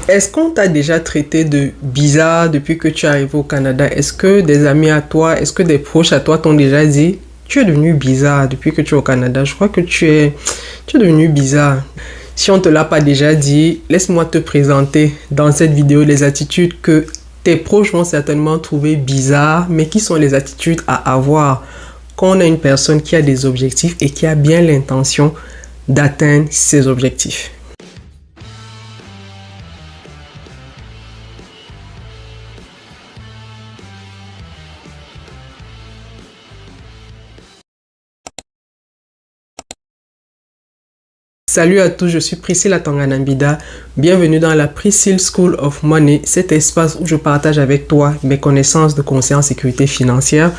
Est-ce qu'on t'a déjà traité de bizarre depuis que tu es arrivé au Canada? Est-ce que des amis à toi, est-ce que des proches à toi t'ont déjà dit tu es devenu bizarre depuis que tu es au Canada? Je crois que tu es devenu bizarre. Si on ne te l'a pas déjà dit, laisse-moi te présenter dans cette vidéo les attitudes que tes proches vont certainement trouver bizarres, mais qui sont les attitudes à avoir quand on a une personne qui a des objectifs et qui a bien l'intention d'atteindre ses objectifs. Salut à tous, je suis Priscilla Tanganambida. Bienvenue dans la Priscilla School of Money, cet espace où je partage avec toi mes connaissances de conseil en sécurité financière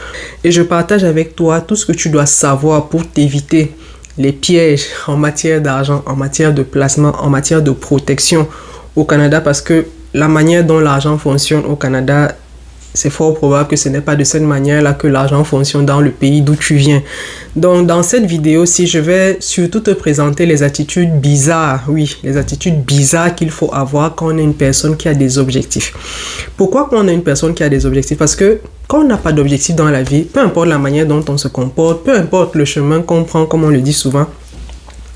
et je partage avec toi tout ce que tu dois savoir pour t'éviter les pièges en matière d'argent, en matière de placement, en matière de protection au Canada, parce que la manière dont l'argent fonctionne au Canada, c'est fort probable que ce n'est pas de cette manière-là que l'argent fonctionne dans le pays d'où tu viens. Donc, dans cette vidéo-ci, je vais surtout te présenter les attitudes bizarres. Oui, les attitudes bizarres qu'il faut avoir quand on est une personne qui a des objectifs. Pourquoi quand on est une personne qui a des objectifs? Parce que quand on n'a pas d'objectif dans la vie, peu importe la manière dont on se comporte, peu importe le chemin qu'on prend, comme on le dit souvent,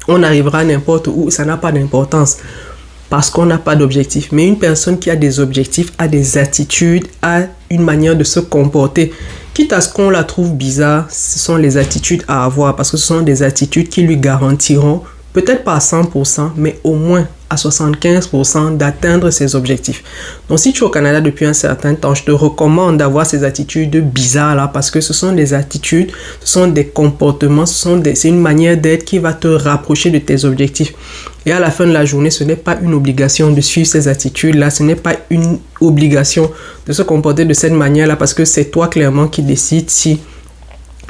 on arrivera n'importe où, ça n'a pas d'importance. Parce qu'on n'a pas d'objectif. Mais une personne qui a des objectifs, a des attitudes, a une manière de se comporter. Quitte à ce qu'on la trouve bizarre, ce sont les attitudes à avoir. Parce que ce sont des attitudes qui lui garantiront, peut-être pas à 100%, mais au moins à 75% d'atteindre ses objectifs. Donc si tu es au Canada depuis un certain temps, je te recommande d'avoir ces attitudes bizarres là, parce que ce sont des attitudes, ce sont des comportements, c'est une manière d'être qui va te rapprocher de tes objectifs. Et à la fin de la journée, ce n'est pas une obligation de suivre ces attitudes-là, ce n'est pas une obligation de se comporter de cette manière-là, parce que c'est toi clairement qui décides si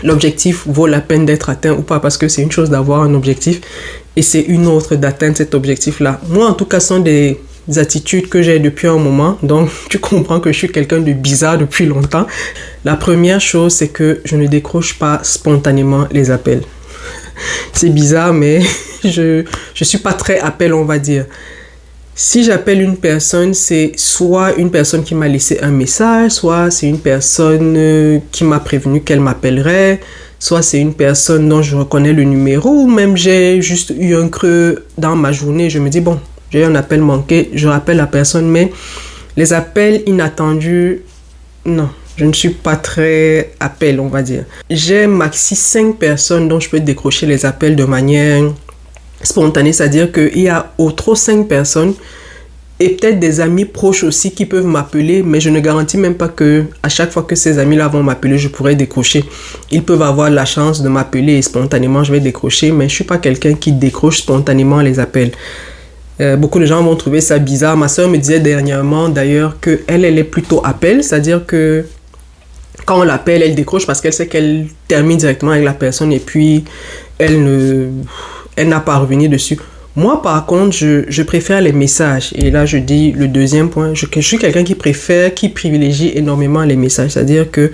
l'objectif vaut la peine d'être atteint ou pas, parce que c'est une chose d'avoir un objectif et c'est une autre d'atteindre cet objectif-là. Moi, en tout cas, ce sont des attitudes que j'ai depuis un moment, donc tu comprends que je suis quelqu'un de bizarre depuis longtemps. La première chose, c'est que je ne décroche pas spontanément les appels. C'est bizarre, mais je suis pas très appel, on va dire. Si j'appelle une personne, c'est soit une personne qui m'a laissé un message, soit c'est une personne qui m'a prévenu qu'elle m'appellerait, soit c'est une personne dont je reconnais le numéro, ou même j'ai juste eu un creux dans ma journée. Je me dis, bon, j'ai eu un appel manqué, je rappelle la personne, mais les appels inattendus, non. Je ne suis pas très appel, on va dire. J'ai maxi 5 personnes dont je peux décrocher les appels de manière spontanée. C'est-à-dire qu'il y a au trop 5 personnes et peut-être des amis proches aussi qui peuvent m'appeler, mais je ne garantis même pas que à chaque fois que ces amis-là vont m'appeler, je pourrai décrocher. Ils peuvent avoir la chance de m'appeler et spontanément, je vais décrocher, mais je ne suis pas quelqu'un qui décroche spontanément les appels. Beaucoup de gens vont trouver ça bizarre. Ma soeur me disait dernièrement d'ailleurs qu'elle est plutôt appel, c'est-à-dire que quand on l'appelle, elle décroche parce qu'elle sait qu'elle termine directement avec la personne et puis elle n'a pas à revenir dessus. Moi, par contre, je préfère les messages. Et là, je dis le deuxième point. Je suis quelqu'un qui privilégie énormément les messages. C'est-à-dire que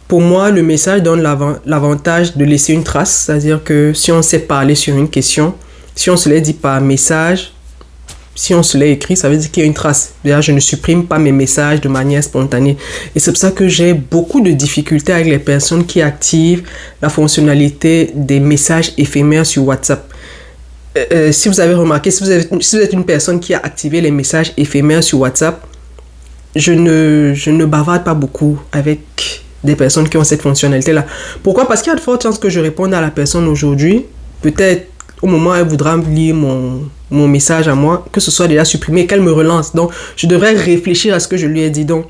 pour moi, le message donne l'avantage de laisser une trace. C'est-à-dire que si on sait parler sur une question, si on se l'est dit par message, si on se l'a écrit, ça veut dire qu'il y a une trace. D'ailleurs, je ne supprime pas mes messages de manière spontanée. Et c'est pour ça que j'ai beaucoup de difficultés avec les personnes qui activent la fonctionnalité des messages éphémères sur WhatsApp. Si vous avez remarqué, si vous êtes une personne qui a activé les messages éphémères sur WhatsApp, je ne bavarde pas beaucoup avec des personnes qui ont cette fonctionnalité-là. Pourquoi? Parce qu'il y a de fortes chances que je réponde à la personne aujourd'hui. Peut-être au moment où elle voudra lire mon message à moi, que ce soit déjà supprimé, qu'elle me relance. Donc, je devrais réfléchir à ce que je lui ai dit. Donc,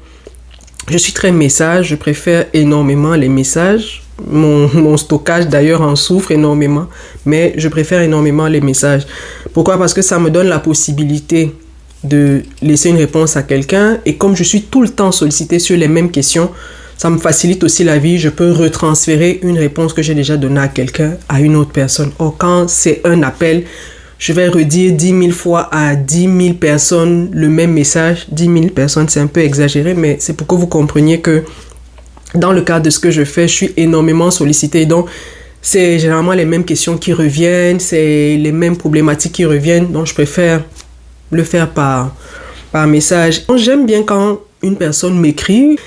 je suis très message, je préfère énormément les messages. Mon stockage d'ailleurs en souffre énormément, mais je préfère énormément les messages. Pourquoi? Parce que ça me donne la possibilité de laisser une réponse à quelqu'un et comme je suis tout le temps sollicité sur les mêmes questions, ça me facilite aussi la vie. Je peux retransférer une réponse que j'ai déjà donnée à quelqu'un à une autre personne. Or, quand c'est un appel, je vais redire 10 000 fois à 10 000 personnes le même message. 10 000 personnes, c'est un peu exagéré, mais c'est pour que vous compreniez que dans le cadre de ce que je fais, je suis énormément sollicité. Donc, c'est généralement les mêmes questions qui reviennent, c'est les mêmes problématiques qui reviennent. Donc, je préfère le faire par par message. J'aime bien quand une personne m'écrit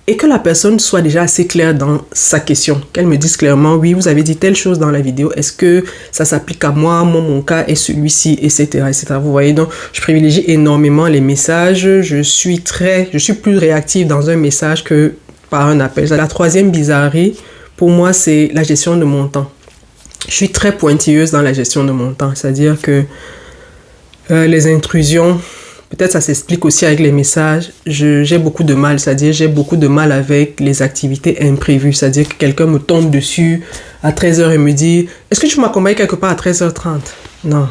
et que la personne soit déjà assez claire dans sa question. Qu'elle me dise clairement, oui, vous avez dit telle chose dans la vidéo, est-ce que ça s'applique à moi? Moi, mon cas est celui-ci, etc., etc. Vous voyez, donc, je privilégie énormément les messages. Je suis plus réactive dans un message que par un appel. La troisième bizarrerie, pour moi, c'est la gestion de mon temps. Je suis très pointilleuse dans la gestion de mon temps. C'est-à-dire que les intrusions, peut-être ça s'explique aussi avec les messages. J'ai beaucoup de mal, c'est-à-dire j'ai beaucoup de mal avec les activités imprévues. C'est-à-dire que quelqu'un me tombe dessus à 13h et me dit « Est-ce que tu m'accompagnes quelque part à 13h30 ?» Non.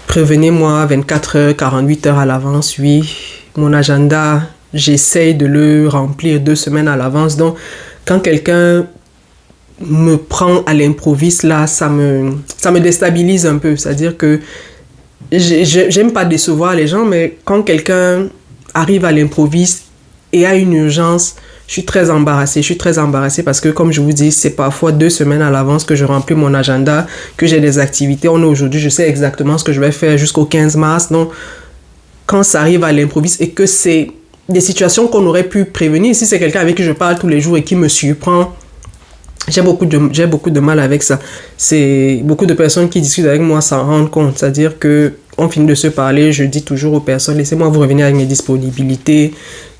Prévenez-moi 24h, 48h à l'avance, oui. Mon agenda, j'essaye de le remplir 2 semaines à l'avance. Donc, quand quelqu'un me prend à l'improviste, là, ça me déstabilise un peu. C'est-à-dire que j'aime pas décevoir les gens, mais quand quelqu'un arrive à l'improviste et a une urgence, je suis très embarrassée. Parce que, comme je vous dis, c'est parfois 2 semaines à l'avance que je remplis mon agenda, que j'ai des activités. On est aujourd'hui, je sais exactement ce que je vais faire jusqu'au 15 mars. Donc, quand ça arrive à l'improviste et que c'est des situations qu'on aurait pu prévenir, si c'est quelqu'un avec qui je parle tous les jours et qui me surprend, j'ai beaucoup de mal avec ça. C'est beaucoup de personnes qui discutent avec moi s'en rendent compte. C'est-à-dire que on finit de se parler, je dis toujours aux personnes, laissez-moi vous revenir avec mes disponibilités.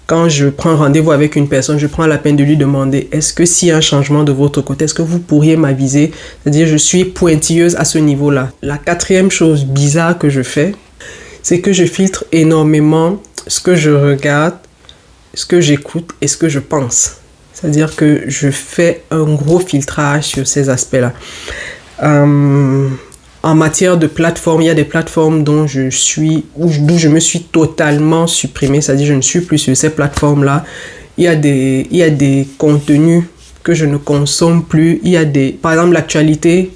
Quand je prends rendez-vous avec une personne, je prends la peine de lui demander, est-ce que s'il y a un changement de votre côté, est-ce que vous pourriez m'aviser? C'est-à-dire, je suis pointilleuse à ce niveau-là. La quatrième chose bizarre que je fais, c'est que je filtre énormément ce que je regarde, ce que j'écoute et ce que je pense. C'est-à-dire que je fais un gros filtrage sur ces aspects-là. En matière de plateforme, il y a des plateformes d'où je me suis totalement supprimée. C'est-à-dire que je ne suis plus sur ces plateformes-là. Il y a des contenus que je ne consomme plus. Par exemple, l'actualité.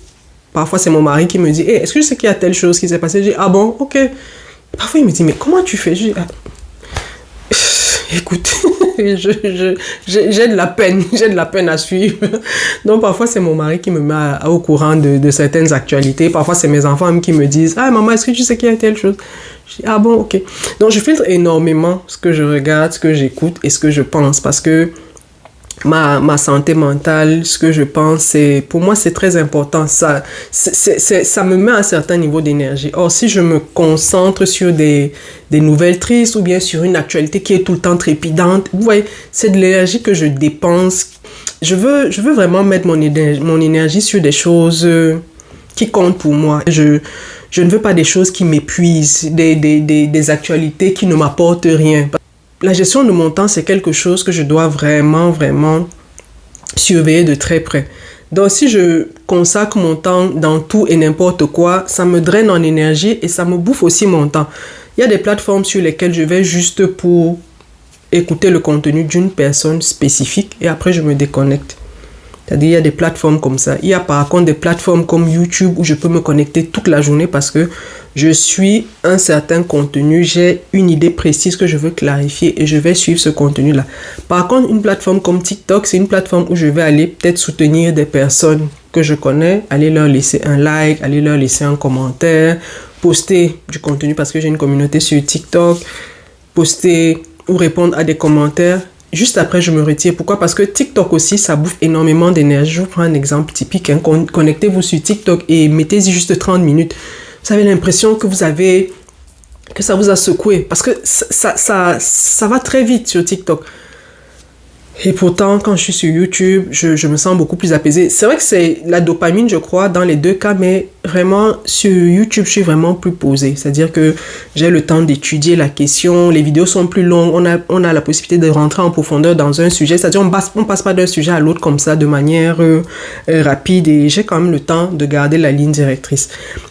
Parfois, c'est mon mari qui me dit, hey, est-ce que je sais qu'il y a telle chose qui s'est passée? Je dis, ah bon, ok. Parfois, il me dit, mais comment tu fais? Je dis, écoute, j'ai de la peine à suivre. Donc parfois c'est mon mari qui me met au courant de certaines actualités. Parfois c'est mes enfants qui me disent, ah maman, est-ce que tu sais qu'il y a telle chose? Je dis, ah bon, ok. Donc je filtre énormément ce que je regarde, ce que j'écoute et ce que je pense, parce que ma santé mentale, ce que je pense, pour moi c'est très important. Ça me met à un certain niveau d'énergie. Or, si je me concentre sur des nouvelles tristes ou bien sur une actualité qui est tout le temps trépidante, vous voyez, c'est de l'énergie que je dépense. Je veux vraiment mettre mon énergie sur des choses qui comptent pour moi. Je ne veux pas des choses qui m'épuisent, des actualités qui ne m'apportent rien. La gestion de mon temps, c'est quelque chose que je dois vraiment, vraiment surveiller de très près. Donc, si je consacre mon temps dans tout et n'importe quoi, ça me draine en énergie et ça me bouffe aussi mon temps. Il y a des plateformes sur lesquelles je vais juste pour écouter le contenu d'une personne spécifique et après, je me déconnecte. C'est-à-dire, il y a des plateformes comme ça. Il y a par contre des plateformes comme YouTube où je peux me connecter toute la journée parce que je suis un certain contenu, j'ai une idée précise que je veux clarifier et je vais suivre ce contenu-là. Par contre, une plateforme comme TikTok, c'est une plateforme où je vais aller peut-être soutenir des personnes que je connais, aller leur laisser un like, aller leur laisser un commentaire, poster du contenu parce que j'ai une communauté sur TikTok, poster ou répondre à des commentaires. Juste après, je me retire. Pourquoi? Parce que TikTok aussi, ça bouffe énormément d'énergie. Je vous prends un exemple typique. Connectez-vous sur TikTok et mettez-y juste 30 minutes. Vous avez l'impression que ça vous a secoué. Parce que ça va très vite sur TikTok. Et pourtant, quand je suis sur YouTube, je me sens beaucoup plus apaisée. C'est vrai que c'est la dopamine, je crois, dans les deux cas, mais vraiment, sur YouTube, je suis vraiment plus posée. C'est-à-dire que j'ai le temps d'étudier la question, les vidéos sont plus longues, on a la possibilité de rentrer en profondeur dans un sujet. C'est-à-dire on passe pas d'un sujet à l'autre comme ça, de manière rapide, et j'ai quand même le temps de garder la ligne directrice.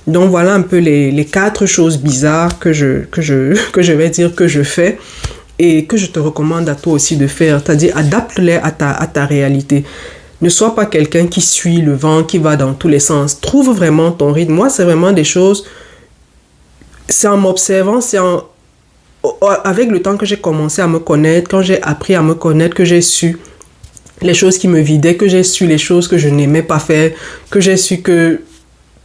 Donc, voilà un peu les 4 choses bizarres que je vais dire que je fais. Et que je te recommande à toi aussi de faire, c'est-à-dire adapte-les à ta réalité. Ne sois pas quelqu'un qui suit le vent, qui va dans tous les sens. Trouve vraiment ton rythme. Moi, c'est vraiment des choses, c'est en m'observant, avec le temps que j'ai commencé à me connaître, quand j'ai appris à me connaître, que j'ai su les choses qui me vidaient, que j'ai su les choses que je n'aimais pas faire, que j'ai su que,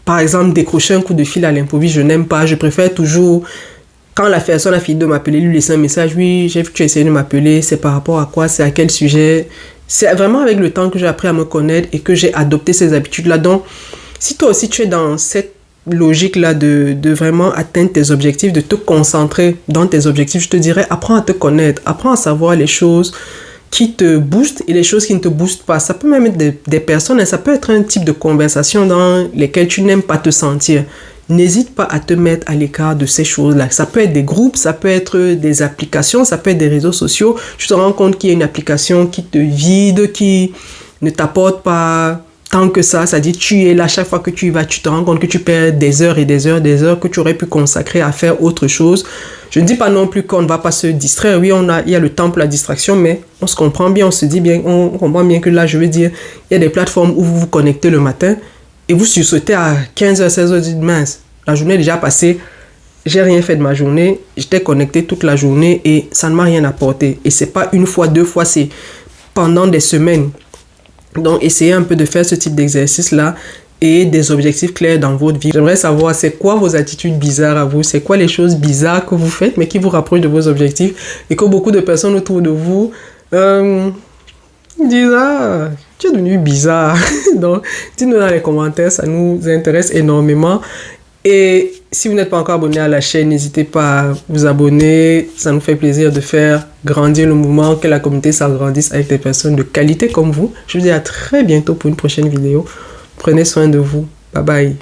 par exemple, décrocher un coup de fil à l'improviste, je n'aime pas, je préfère toujours quand la personne a fini de m'appeler, lui laisser un message, oui, j'ai vu que tu as essayé de m'appeler, c'est par rapport à quoi, c'est à quel sujet. C'est vraiment avec le temps que j'ai appris à me connaître et que j'ai adopté ces habitudes-là. Donc, si toi aussi tu es dans cette logique-là de vraiment atteindre tes objectifs, de te concentrer dans tes objectifs, je te dirais, apprends à te connaître, apprends à savoir les choses qui te boostent et les choses qui ne te boostent pas. Ça peut même être des personnes et ça peut être un type de conversation dans lesquelles tu n'aimes pas te sentir. N'hésite pas à te mettre à l'écart de ces choses-là. Ça peut être des groupes, ça peut être des applications, ça peut être des réseaux sociaux. Tu te rends compte qu'il y a une application qui te vide, qui ne t'apporte pas tant que ça. Ça dit, tu es là, chaque fois que tu y vas, tu te rends compte que tu perds des heures et des heures, des heures que tu aurais pu consacrer à faire autre chose. Je ne dis pas non plus qu'on ne va pas se distraire. Oui, il y a le temps pour la distraction, mais on se comprend bien, on se dit bien, on comprend bien que là, je veux dire, il y a des plateformes où vous vous connectez le matin et vous sursautez à 15h, 16h, dites mince, la journée est déjà passée, j'ai rien fait de ma journée, j'étais connecté toute la journée et ça ne m'a rien apporté. Et c'est pas une fois, deux fois, c'est pendant des semaines. Donc, essayez un peu de faire ce type d'exercice-là et des objectifs clairs dans votre vie. J'aimerais savoir, c'est quoi vos attitudes bizarres à vous? C'est quoi les choses bizarres que vous faites, mais qui vous rapprochent de vos objectifs et que beaucoup de personnes autour de vous disent, ah, tu es devenu bizarre. Donc, dites-nous dans les commentaires, ça nous intéresse énormément. Et si vous n'êtes pas encore abonné à la chaîne, n'hésitez pas à vous abonner. Ça nous fait plaisir de faire grandir le mouvement, que la communauté s'agrandisse avec des personnes de qualité comme vous. Je vous dis à très bientôt pour une prochaine vidéo. Prenez soin de vous. Bye bye.